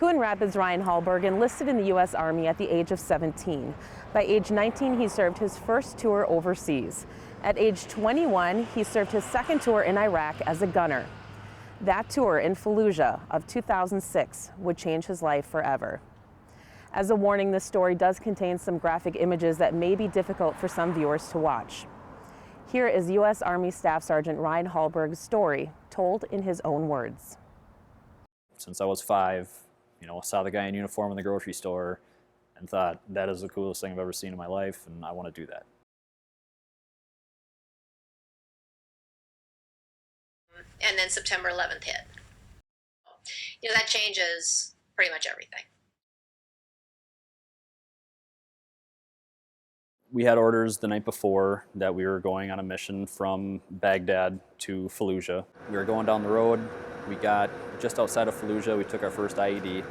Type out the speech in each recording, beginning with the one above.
Coon Rapids' Ryan Hallberg enlisted in the U.S. Army at the age of 17. By age 19, he served his first tour overseas. At age 21, he served his second tour in Iraq as a gunner. That tour in Fallujah of 2006 would change his life forever. As a warning, this story does contain some graphic images that may be difficult for some viewers to watch. Here is U.S. Army Staff Sergeant Ryan Hallberg's story, told in his own words. Since I was 5, saw the guy in uniform in the grocery store and thought, that is the coolest thing I've ever seen in my life, and I want to do that. And then September 11th hit. That changes pretty much everything. We had orders the night before that we were going on a mission from Baghdad to Fallujah. We were going down the road. We got just outside of Fallujah. We took our first IED.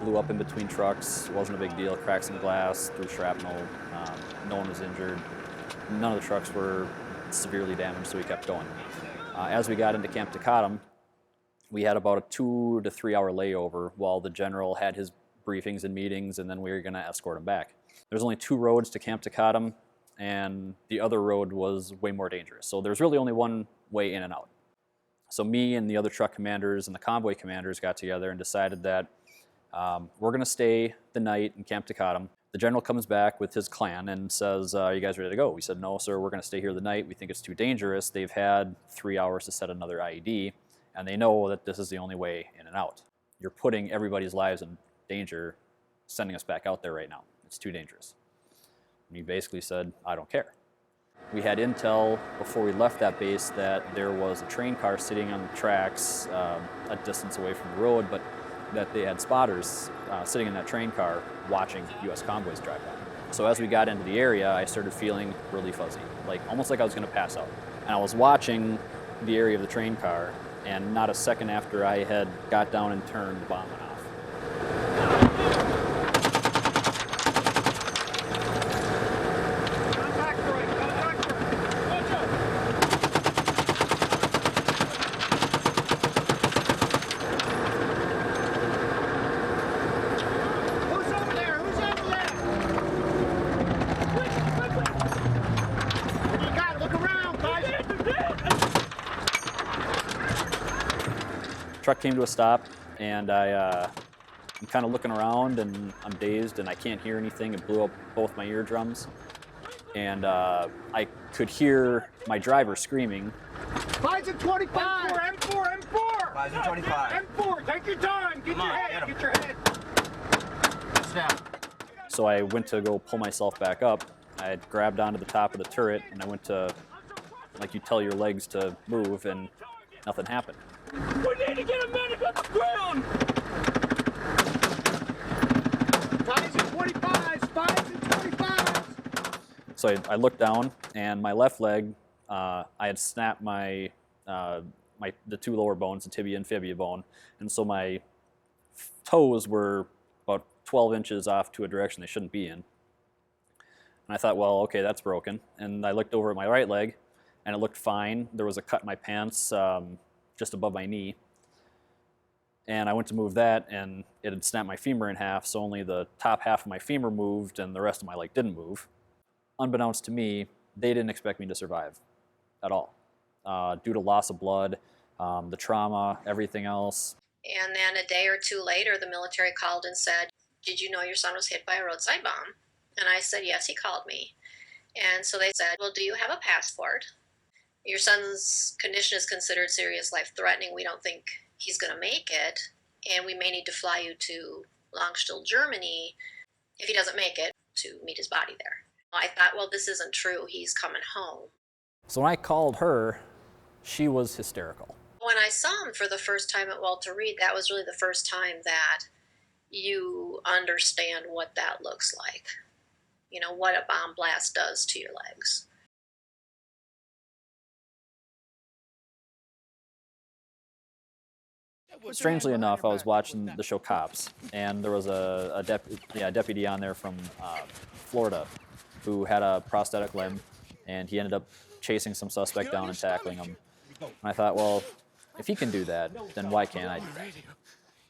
Blew up in between trucks. It wasn't a big deal. Cracked some glass, threw shrapnel. No one was injured. None of the trucks were severely damaged, so we kept going. As we got into Camp Takatam, we had about a 2 to 3 hour layover while the general had his briefings and meetings, and then we were going to escort him back. There's only 2 roads to Camp Takatam, and the other road was way more dangerous. So there's really only one way in and out. So me and the other truck commanders and the convoy commanders got together and decided that we're going to stay the night in Camp Takatam. The general comes back with his clan and says, are you guys ready to go? We said, no, sir, we're going to stay here the night. We think it's too dangerous. They've had 3 hours to set another IED. And they know that this is the only way in and out. You're putting everybody's lives in danger sending us back out there right now. It's too dangerous. And he basically said, I don't care. We had intel before we left that base that there was a train car sitting on the tracks a distance away from the road, but that they had spotters sitting in that train car watching U.S. convoys drive by. So as we got into the area, I started feeling really fuzzy, almost like I was going to pass out. And I was watching the area of the train car, and not a second after I had got down and turned, the bomb went off. Who's over there? Who's over there? What do you got? Look around, guys. Truck came to a stop, and I'm kind of looking around, and I'm dazed, and I can't hear anything. It blew up both my eardrums, and I could hear my driver screaming. Bison 25! M4, M4! Bison 25. M4, take your time! Get your head, get your head! Step. So I went to go pull myself back up. I had grabbed onto the top of the turret, and I went to, you tell your legs to move, and nothing happened. We need to get a medic on the ground! Bison 25s! Bison 25s! So I looked down, and my left leg, I had snapped the 2 lower bones, the tibia and fibula bone, and so my toes were about 12 inches off to a direction they shouldn't be in. And I thought, well, okay, that's broken. And I looked over at my right leg, and it looked fine. There was a cut in my pants just above my knee. And I went to move that, and it had snapped my femur in half, so only the top half of my femur moved, and the rest of my leg didn't move. Unbeknownst to me, they didn't expect me to survive at all, due to loss of blood, the trauma, everything else. And then a day or 2 later, the military called and said, did you know your son was hit by a roadside bomb? And I said, yes, he called me. And so they said, well, do you have a passport? Your son's condition is considered serious life-threatening. We don't think he's going to make it, and we may need to fly you to Langstiel, Germany, if he doesn't make it, to meet his body there. I thought, well, this isn't true. He's coming home. So when I called her, she was hysterical. When I saw him for the first time at Walter Reed, that was really the first time that you understand what that looks like. What a bomb blast does to your legs. Strangely enough, I was watching the show Cops, and there was a deputy on there from Florida who had a prosthetic limb, and he ended up chasing some suspect down and tackling him. And I thought, well, if he can do that, then why can't I do that?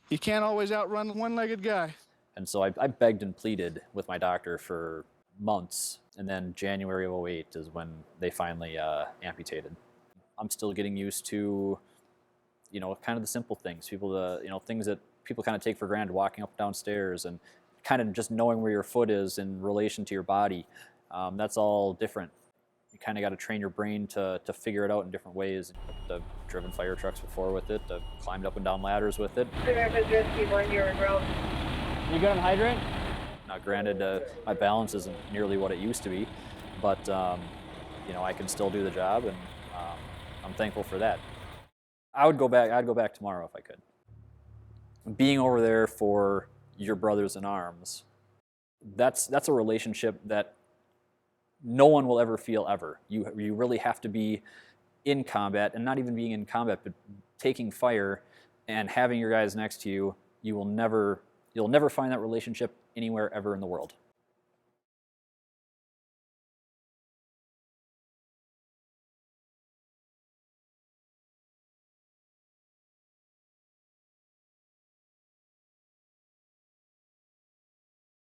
You can't always outrun a one-legged guy. And so I begged and pleaded with my doctor for months, and then January of '08 is when they finally amputated. I'm still getting used to, kind of the simple things, things that people kind of take for granted, walking up and down stairs, and kind of just knowing where your foot is in relation to your body. That's all different. You kind of got to train your brain to figure it out in different ways. I've driven fire trucks before with it. I've climbed up and down ladders with it. You good on hydrant? Now, granted, my balance isn't nearly what it used to be, but I can still do the job, and I'm thankful for that. I'd go back tomorrow if I could. Being over there for your brothers in arms, that's a relationship that no one will ever feel ever. You really have to be in combat, and not even being in combat, but taking fire and having your guys next to you. You'll never find that relationship anywhere ever in the world.